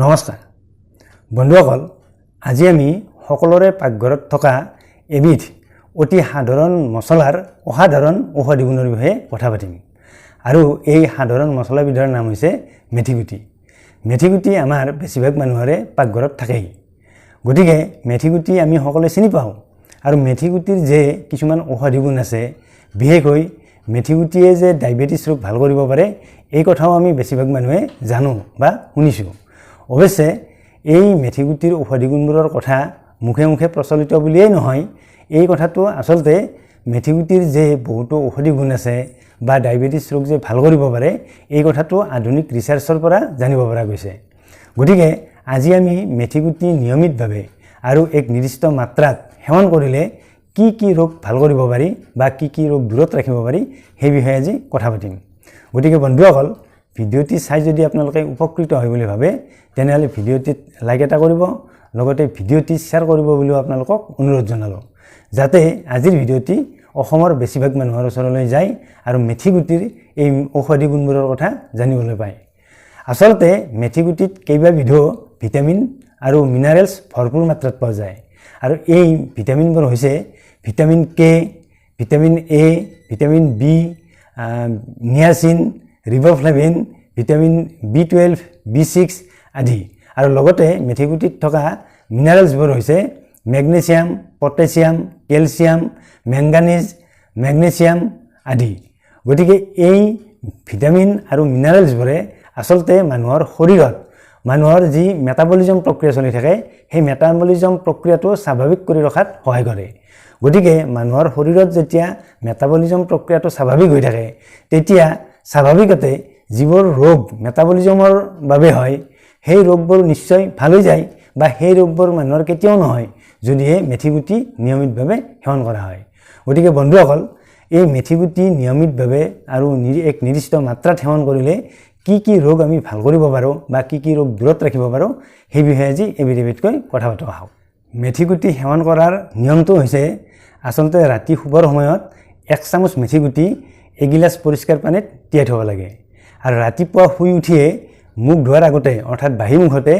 নমস্কাৰ বন্ধুসকল, আজি আমি সকলোৰে পাকঘৰত থকা এবিধ অতি সাধাৰণ মছলাৰ অসাধাৰণ ঔষধি গুণৰ বিষয়ে কথা পাতিম। আৰু এই সাধাৰণ মছলাবিধৰ নাম হৈছে মেথিগুটি। মেথিগুটি আমাৰ বেছিভাগ মানুহৰে পাকঘৰত থাকেই। গতিকে মেথিগুটি আমি সকলোৱে চিনি পাওঁ। আৰু মেথিগুটিৰ যে কিছুমান ঔষধি গুণ আছে, বিশেষকৈ মেথিগুটিয়ে যে ডায়েবেটিছ ৰোগ ভাল কৰিব পাৰে, এই কথাও আমি বেছিভাগ মানুহে জানো বা শুনিছোঁ। অৱশ্যে এই মেথিগুটিৰ ঔষধি গুণবোৰৰ কথা মুখে মুখে প্ৰচলিত বুলিয়েই নহয়, এই কথাটো আচলতে মেথিগুটিৰ যে বহুতো ঔষধি গুণ আছে বা ডায়েবেটিছ ৰোগ যে ভাল কৰিব পাৰে, এই কথাটো আধুনিক ৰিচাৰ্চৰ পৰা জানিব পৰা গৈছে। গতিকে আজি আমি মেথিগুটি নিয়মিতভাৱে আৰু এক নিৰ্দিষ্ট মাত্ৰাত সেৱন কৰিলে কি কি ৰোগ ভাল কৰিব পাৰি বা কি কি ৰোগ দূৰত ৰাখিব পাৰি, সেই বিষয়ে আজি কথা পাতিম। গতিকে বন্ধুসকল, ভিডিঅ'টি চাই যদি আপোনালোকে উপকৃত হয় বুলি ভাবে, তেনেহ'লে ভিডিঅ'টিত লাইক এটা কৰিব, লগতে ভিডিঅ'টি শ্বেয়াৰ কৰিব বুলিও আপোনালোকক অনুৰোধ জনালোঁ, যাতে আজিৰ ভিডিঅ'টি অসমৰ বেছিভাগ মানুহৰ ওচৰলৈ যায় আৰু মেথিগুটিৰ এই ঔষধি গুণবোৰৰ কথা জানিবলৈ পায়। আচলতে মেথিগুটিত কেইবাবিধো ভিটামিন আৰু মিনাৰেলছ ভৰপূৰ মাত্ৰাত পোৱা যায়। আৰু এই ভিটামিনবোৰ হৈছে vitamin K, vitamin A, vitamin B, niacin, riboflavin, vitamin B12, B6 আদি। আৰু লগতে মেথিগুটিত থকা মিনাৰেলছবোৰ হৈছে magnesium, potassium, calcium, manganese, magnesium আদি। গতিকে এই ভিটামিন আৰু মিনাৰেলছবোৰে আচলতে মানুহৰ শৰীৰত মানুহৰ যি মেটাবলিজম প্ৰক্ৰিয়া চলি থাকে, সেই মেটাবলিজম প্ৰক্ৰিয়াটো স্বাভাৱিক কৰি ৰখাত সহায় কৰে। গতিকে মানুহৰ শৰীৰত যেতিয়া মেটাবলিজম প্ৰক্ৰিয়াটো স্বাভাৱিক হৈ থাকে, তেতিয়া স্বাভাৱিকতে যিবোৰ ৰোগ মেটাবলিজমৰ বাবে হয়, সেই ৰোগবোৰ নিশ্চয় ভাল হৈ যায় বা সেই ৰোগবোৰ মানুহৰ কেতিয়াও নহয়, যদিহে মেথিগুটি নিয়মিতভাৱে সেৱন কৰা হয়। গতিকে বন্ধুসকল, এই মেথিগুটি নিয়মিতভাৱে আৰু এক নিৰ্দিষ্ট মাত্ৰাত সেৱন কৰিলে কি কি ৰোগ আমি ভাল কৰিব পাৰোঁ বা কি কি ৰোগ দূৰত ৰাখিব পাৰোঁ, সেই বিষয়ে আজি এবিধকৈ কথা পাতোঁ আহক। মেথিগুটি সেৱন কৰাৰ নিয়মটো হৈছে আচলতে ৰাতি শুবৰ সময়ত 1 চামুচ মেথিগুটি এগিলাচ পৰিষ্কাৰ পানীত তিয়াই থ'ব লাগে। আৰু ৰাতিপুৱা শুই উঠিয়ে মুখ ধোৱাৰ আগতে অৰ্থাৎ বাহি মুখতে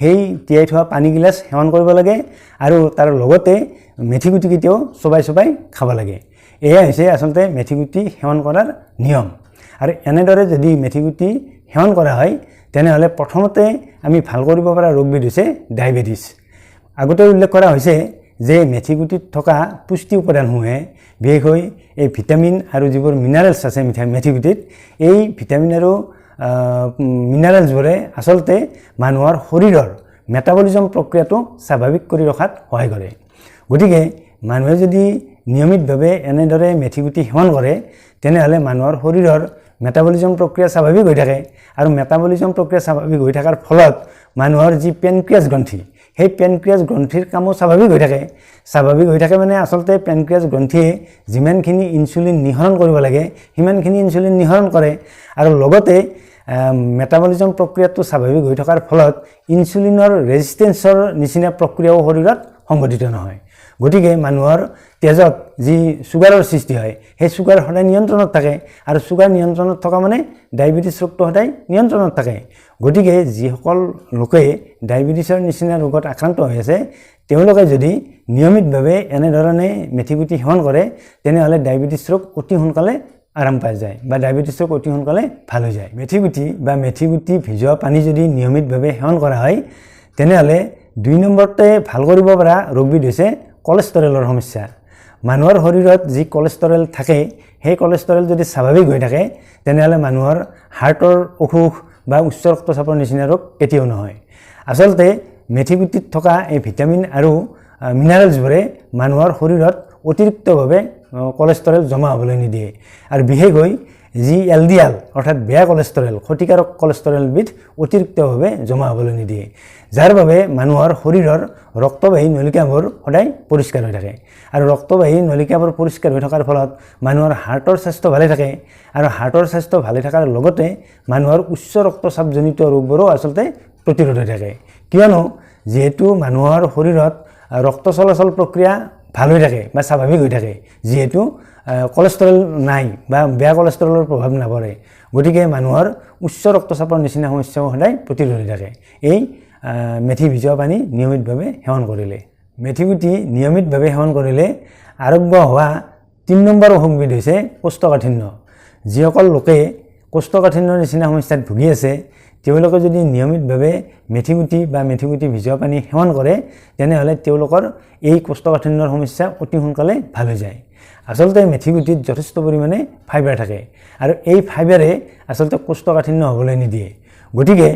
সেই তিয়াই থোৱা পানীগিলাচ সেৱন কৰিব লাগে আৰু তাৰ লগতে মেথিগুটিকেইটাও চোবাই চোবাই খাব লাগে। এয়া হৈছে আচলতে মেথিগুটি সেৱন কৰাৰ নিয়ম। আৰু এনেদৰে যদি মেথিগুটি সেৱন কৰা হয়, তেনেহ'লে প্ৰথমতে আমি ভাল কৰিব পৰা ৰোগবিধ হৈছে ডায়েবেটিছ। আগতে উল্লেখ কৰা হৈছে যে মেথিগুটিত থকা পুষ্টি উপাদানসমূহে, বিশেষকৈ এই ভিটামিন আৰু যিবোৰ মিনাৰেলছ আছে মেথিগুটিত, এই ভিটামিন আৰু মিনাৰেলছবোৰে আচলতে মানুহৰ শৰীৰৰ মেটাবলিজম প্ৰক্ৰিয়াটো স্বাভাৱিক কৰি ৰখাত সহায় কৰে। গতিকে মানুহে যদি নিয়মিতভাৱে এনেদৰে মেথিগুটি সেৱন কৰে, তেনেহ'লে মানুহৰ শৰীৰৰ মেটাবলিজম প্ৰক্ৰিয়া স্বাভাৱিক হৈ থাকে। আৰু মেটাবলিজম প্ৰক্ৰিয়া স্বাভাৱিক হৈ থকাৰ ফলত মানুহৰ যি পেনক্ৰিয়াছ গ্ৰন্থি, সেই পেনক্ৰিয়াছ গ্ৰন্থিৰ কামো স্বাভাৱিক হৈ থাকে। স্বাভাৱিক হৈ থাকে মানে আচলতে পেনক্ৰিয়াছ গ্ৰন্থিয়ে যিমানখিনি ইনচুলিন নিঃসৰণ কৰিব লাগে, সিমানখিনি ইনচুলিন নিঃসৰণ কৰে। আৰু লগতে মেটাবলিজম প্ৰক্ৰিয়াটো স্বাভাৱিক হৈ থকাৰ ফলত ইনচুলিনৰ ৰেজিষ্টেঞ্চৰ নিচিনা প্ৰক্ৰিয়াও শৰীৰত সংঘটিত নহয়। গতিকে মানুহৰ তেজত যি চুগাৰৰ সৃষ্টি হয়, সেই চুগাৰ সদায় নিয়ন্ত্ৰণত থাকে। আৰু চুগাৰ নিয়ন্ত্ৰণত থকা মানে ডায়েবেটিছ ৰোগটো সদায় নিয়ন্ত্ৰণত থাকে। গতিকে যিসকল লোকে ডায়েবেটিছৰ নিচিনা ৰোগত আক্ৰান্ত হৈ আছে, তেওঁলোকে যদি নিয়মিতভাৱে এনেধৰণে মেথিগুটি সেৱন কৰে, তেনেহ'লে ডায়েবেটিছ ৰোগ অতি সোনকালে আৰাম পাই যায় বা ডায়েবেটিছ ৰোগ অতি সোনকালে ভাল হৈ যায়। মেথিগুটি ভিজোৱা পানী যদি নিয়মিতভাৱে সেৱন কৰা হয়, তেনেহ'লে 2 নম্বৰতে ভাল কৰিব পৰা ৰোগবিধ হৈছে কলেষ্টৰেলৰ সমস্যা। মানুহৰ শৰীৰত যি কলেষ্টৰেল থাকে, সেই কলেষ্টৰেল যদি স্বাভাৱিক হৈ থাকে, তেনেহ'লে মানুহৰ হাৰ্টৰ অসুখ বা উচ্চ ৰক্তচাপৰ নিচিনা ৰোগ কেতিয়াও নহয়। আচলতে মেথিগুটিত থকা এই ভিটামিন আৰু মিনাৰেলছবোৰে মানুহৰ শৰীৰত অতিৰিক্তভাৱে কলেষ্টৰেল জমা হ'বলৈ নিদিয়ে। আৰু বিশেষকৈ যি LDL অৰ্থাৎ বেয়া কলেষ্টৰেল, ক্ষতিকাৰক কলেষ্টৰেলবিধ অতিৰিক্তভাৱে জমা হ'বলৈ নিদিয়ে, যাৰ বাবে মানুহৰ শৰীৰৰ ৰক্তবাহী নলিকাবোৰ সদায় পৰিষ্কাৰ হৈ থাকে। আৰু ৰক্তবাহী নলিকাবোৰ পৰিষ্কাৰ হৈ থকাৰ ফলত মানুহৰ হাৰ্টৰ স্বাস্থ্য ভালে থাকে। আৰু হাৰ্টৰ স্বাস্থ্য ভালে থকাৰ লগতে মানুহৰ উচ্চ ৰক্তচাপজনিত ৰোগবোৰো আচলতে প্ৰতিৰোধ হৈ থাকে। কিয়নো যিহেতু মানুহৰ শৰীৰত ৰক্ত চলাচল প্ৰক্ৰিয়া ভাল হৈ থাকে বা স্বাভাৱিক হৈ থাকে, যিহেতু কোলেষ্ট্ৰল নাই বা বেয়া কোলেষ্ট্ৰলৰ প্ৰভাৱ নপৰে। গতিকে মানুহৰ উচ্চ ৰক্তচাপৰ নিচিনা সমস্যাও সদায় প্ৰতিৰোধ হৈ থাকে এই মেথি ভিজোৱা পানী নিয়মিতভাৱে সেৱন কৰিলে। মেথিগুটি নিয়মিতভাৱে সেৱন কৰিলে আৰোগ্য হোৱা ৩ নম্বৰ অসুবিধ হৈছে কোষ্ঠকাঠিন্য। যিসকল লোকে কোষ্ঠকাঠিন্যৰ নিচিনা সমস্যাত ভুগি আছে তেওঁলোকে যদি নিয়মিতভাৱে মেথিগুটি বা মেথিগুটি ভিজোৱা পানী সেৱন কৰে তেনেহ'লে তেওঁলোকৰ এই কোষ্ঠকাঠিন্যৰ সমস্যা অতি সোনকালে ভাল হৈ যায়। আচলতে মেথিগুটিত যথেষ্ট পৰিমাণে ফাইবাৰ থাকে আৰু এই ফাইবাৰে আচলতে কোষ্ঠকাঠিন্য হ'বলৈ নিদিয়ে। গতিকে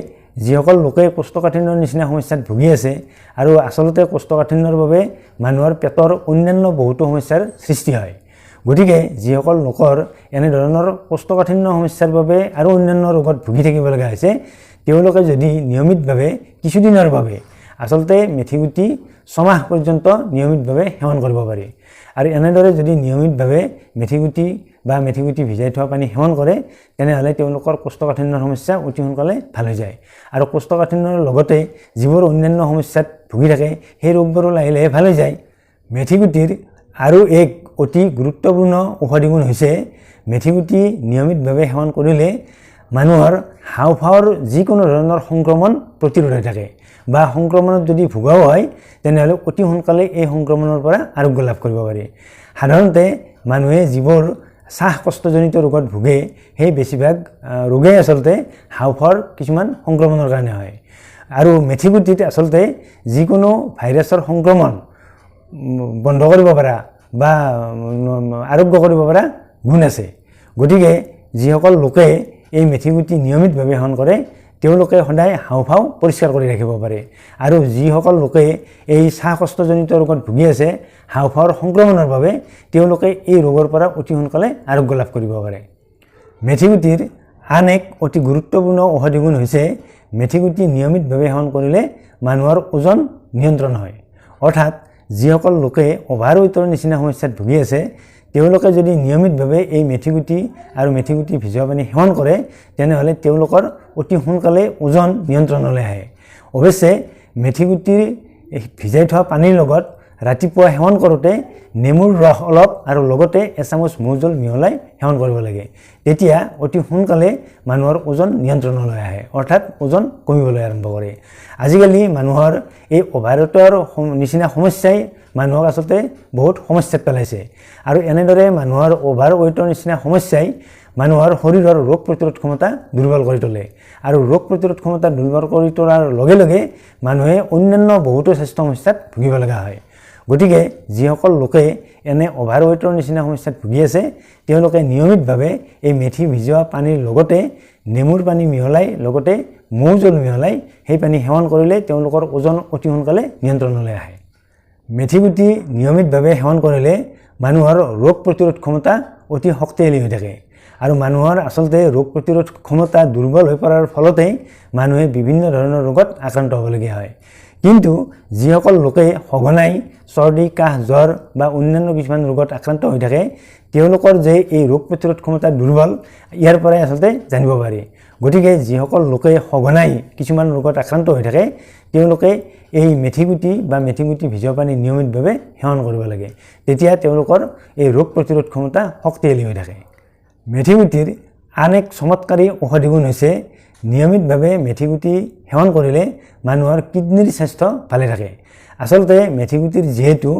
যিসকল লোকে কোষ্ঠকাঠিন্যৰ নিচিনা সমস্যাত ভুগি আছে আৰু আচলতে কোষ্ঠকাঠিন্যৰ বাবে মানুহৰ পেটৰ অন্যান্য বহুতো সমস্যাৰ সৃষ্টি হয়। গতিকে যিসকল লোকৰ এনেধৰণৰ কোষ্ঠকাঠিন্য সমস্যাৰ বাবে আৰু অন্যান্য ৰোগত ভুগি থাকিব লগা হৈছে তেওঁলোকে যদি নিয়মিতভাৱে কিছুদিনৰ বাবে আচলতে মেথিগুটি 6 মাহ পৰ্যন্ত নিয়মিতভাৱে সেৱন কৰিব পাৰি আৰু এনেদৰে যদি নিয়মিতভাৱে মেথিগুটি বা মেথিগুটি ভিজাই থোৱা পানী সেৱন কৰে তেনেহ'লে তেওঁলোকৰ কোষ্ঠকাঠিন্যৰ সমস্যা অতি সোনকালে ভাল হৈ যায় আৰু কোষ্ঠকাঠিন্যৰ লগতে যিবোৰ অন্যান্য সমস্যাত ভুগি থাকে সেই ৰোগবোৰো লাহে লাহে ভাল হৈ যায়। মেথিগুটিৰ আৰু এক অতি গুৰুত্বপূৰ্ণ ঔষধি গুণ হৈছে মেথিগুটি নিয়মিতভাৱে সেৱন কৰিলে মানুহৰ হাওঁফাওঁৰ যিকোনো ধৰণৰ সংক্ৰমণ প্ৰতিৰোধ হৈ থাকে বা সংক্ৰমণত যদি ভোগাও হয় তেনেহ'লে অতি সোনকালে এই সংক্ৰমণৰ পৰা আৰোগ্য লাভ কৰিব পাৰি। সাধাৰণতে মানুহে যিবোৰ শ্বাসকষ্টজনিত ৰোগত ভোগে সেই বেছিভাগ ৰোগেই আচলতে হাওঁফাওঁৰ কিছুমান সংক্ৰমণৰ কাৰণে হয় আৰু মেথিগুটিত আচলতে যিকোনো ভাইৰাছৰ সংক্ৰমণ বন্ধ কৰিব পৰা বা আৰোগ্য কৰিব পৰা গুণ আছে। গতিকে যিসকল লোকে এই মেথিগুটি নিয়মিতভাৱে সেৱন কৰে তেওঁলোকে সদায় হাওঁফাওঁ পৰিষ্কাৰ কৰি ৰাখিব পাৰে আৰু যিসকল লোকে এই শ্বাসকষ্টজনিত ৰোগত ভুগি আছে হাওঁফাওঁৰ সংক্ৰমণৰ বাবে তেওঁলোকে এই ৰোগৰ পৰা অতি সোনকালে আৰোগ্য লাভ কৰিব পাৰে। মেথিগুটিৰ আন এক অতি গুৰুত্বপূৰ্ণ ঔষধি গুণ হৈছে মেথিগুটি নিয়মিতভাৱে সেৱন কৰিলে মানুহৰ ওজন নিয়ন্ত্ৰণ হয়। অৰ্থাৎ যিসকল লোকে অভাৰৱেইটৰ নিচিনা সমস্যাত ভুগি আছে তেওঁলোকে যদি নিয়মিতভাৱে এই মেথিগুটি আৰু মেথিগুটি ভিজোৱা পানী সেৱন কৰে তেনেহ'লে তেওঁলোকৰ অতি সোনকালে ওজন নিয়ন্ত্ৰণলৈ আহে। অৱশ্যে মেথিগুটিৰ ভিজাই থোৱা পানীৰ লগত ৰাতিপুৱা সেৱন কৰোঁতে নেমুৰ ৰস অলপ আৰু লগতে এচামুচ মৌ জোল মিহলাই সেৱন কৰিব লাগে। তেতিয়া অতি সোনকালে মানুহৰ ওজন নিয়ন্ত্ৰণলৈ আহে অৰ্থাৎ ওজন কমিবলৈ আৰম্ভ কৰে। আজিকালি মানুহৰ এই অভাৰৱেইটৰ নিচিনা সমস্যাই মানুহক আচলতে বহুত সমস্যাত পেলাইছে আৰু এনেদৰে মানুহৰ অভাৰৱেইটৰ নিচিনা সমস্যাই মানুহৰ শৰীৰৰ ৰোগ প্ৰতিৰোধ ক্ষমতা দুৰ্বল কৰি তোলে আৰু ৰোগ প্ৰতিৰোধ ক্ষমতা দুৰ্বল কৰি তোলাৰ লগে লগে মানুহে অন্যান্য বহুতো স্বাস্থ্য সমস্যাত ভুগিব লগা হয়। গতিকে যিসকল লোকে এনে অভাৰৱেইটৰ নিচিনা সমস্যাত ভুগি আছে তেওঁলোকে নিয়মিতভাৱে এই মেথি ভিজোৱা পানীৰ লগতে নেমুৰ পানী মিহলাই লগতে মৌ জোল মিহলাই সেই পানী সেৱন কৰিলে তেওঁলোকৰ ওজন অতি সোনকালে নিয়ন্ত্ৰণলৈ আহে। মেথিগুটি নিয়মিতভাৱে সেৱন কৰিলে মানুহৰ ৰোগ প্ৰতিৰোধ ক্ষমতা অতি শক্তিশালী হৈ থাকে আৰু মানুহৰ আচলতে ৰোগ প্ৰতিৰোধ ক্ষমতা দুৰ্বল হৈ পৰাৰ ফলতেই মানুহে বিভিন্ন ধৰণৰ ৰোগত আক্ৰান্ত হ'বলগীয়া হয়। কিন্তু যিসকল লোকে সঘনাই চৰ্দি কাহ জ্বৰ বা অন্যান্য কিছুমান ৰোগত আক্ৰান্ত হৈ থাকে তেওঁলোকৰ যে এই ৰোগ প্ৰতিৰোধ ক্ষমতা দুৰ্বল ইয়াৰ পৰাই আচলতে জানিব পাৰি। গতিকে যিসকল লোকে সঘনাই কিছুমান ৰোগত আক্ৰান্ত হৈ থাকে তেওঁলোকে এই মেথিগুটি বা মেথিগুটি ভিজোৱা পানী নিয়মিতভাৱে সেৱন কৰিব লাগে। তেতিয়া তেওঁলোকৰ এই ৰোগ প্ৰতিৰোধ ক্ষমতা শক্তিশালী হৈ থাকে। মেথিগুটিৰ আন এক চমৎকাৰী ঔষধি গুণ হৈছে নিয়মিতভাৱে মেথিগুটি সেৱন কৰিলে মানুহৰ কিডনীৰ স্বাস্থ্য ভালে থাকে। আচলতে মেথিগুটিৰ যিহেতু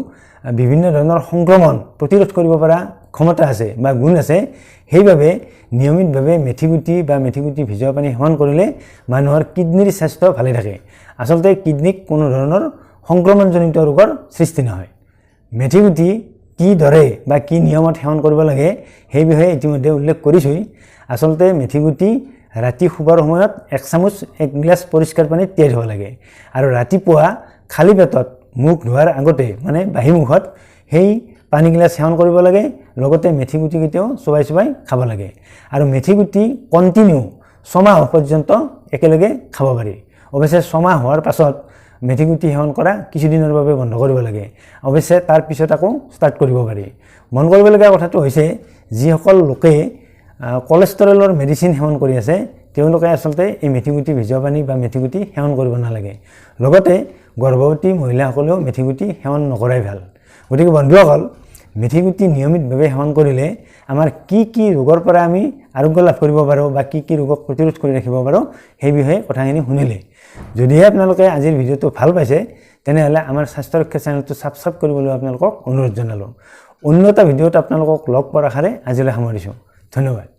বিভিন্ন ধৰণৰ সংক্ৰমণ প্ৰতিৰোধ কৰিব পৰা ক্ষমতা আছে বা গুণ আছে সেইবাবে নিয়মিতভাৱে মেথিগুটি বা মেথিগুটি ভিজোৱা পানী সেৱন কৰিলে মানুহৰ কিডনীৰ স্বাস্থ্য ভালে থাকে। আচলতে কিডনীক কোনো ধৰণৰ সংক্ৰমণজনিত ৰোগৰ সৃষ্টি নহয়। মেথিগুটি কি দৰে বা কি নিয়মত সেৱন কৰিব লাগে সেই বিষয়ে ইতিমধ্যে উল্লেখ কৰিছোঁই। আচলতে মেথিগুটি ৰাতি শুৱাৰ সময়ত 1 চামুচ 1 গিলাচ পৰিষ্কাৰ পানীত তিয়াই থ'ব লাগে আৰু ৰাতিপুৱা খালী পেটত মুখ ধোৱাৰ আগতে মানে বাহি মুখত সেই পানীগিলাচ সেৱন কৰিব লাগে লগতে মেথিগুটিকেইটাও চোবাই চোবাই খাব লাগে আৰু মেথিগুটি কণ্টিনিউ 6 মাহ পৰ্যন্ত একেলগে খাব পাৰি। অৱশ্যে 6 মাহ হোৱাৰ পাছত মেথিগুটি সেৱন কৰা কিছুদিনৰ বাবে বন্ধ কৰিব লাগে। অৱশ্যে তাৰ পিছত আকৌ ষ্টাৰ্ট কৰিব পাৰি। মন কৰিবলগীয়া কথাটো হৈছে যিসকল লোকে কলেষ্ট্ৰলৰ মেডিচিন সেৱন কৰি আছে তেওঁলোকে আচলতে এই মেথিগুটি ভিজোৱা পানী বা মেথিগুটি সেৱন কৰিব নালাগে। লগতে গৰ্ভৱতী মহিলাসকলেও মেথিগুটি সেৱন নকৰাই ভাল। গতিকে বন্ধুসকল মেথিগুটি নিয়মিতভাৱে সেৱন কৰিলে আমাৰ কি কি ৰোগৰ পৰা আমি আৰোগ্য লাভ কৰিব পাৰোঁ বা কি ৰোগক প্ৰতিৰোধ কৰি ৰাখিব পাৰোঁ সেই বিষয়ে কথাখিনি শুনিলে। যদিহে আপোনালোকে আজিৰ ভিডিঅ'টো ভাল পাইছে তেনেহ'লে আমাৰ স্বাস্থ্য ৰক্ষা চেনেলটো ছাবস্ক্ৰাইব কৰিবলৈ আপোনালোকক অনুৰোধ জনালোঁ। অন্য এটা ভিডিঅ'ত আপোনালোকক লগ পোৱাৰ আশাৰে আজিলৈ সামৰিছোঁ। ধন্যবাদ।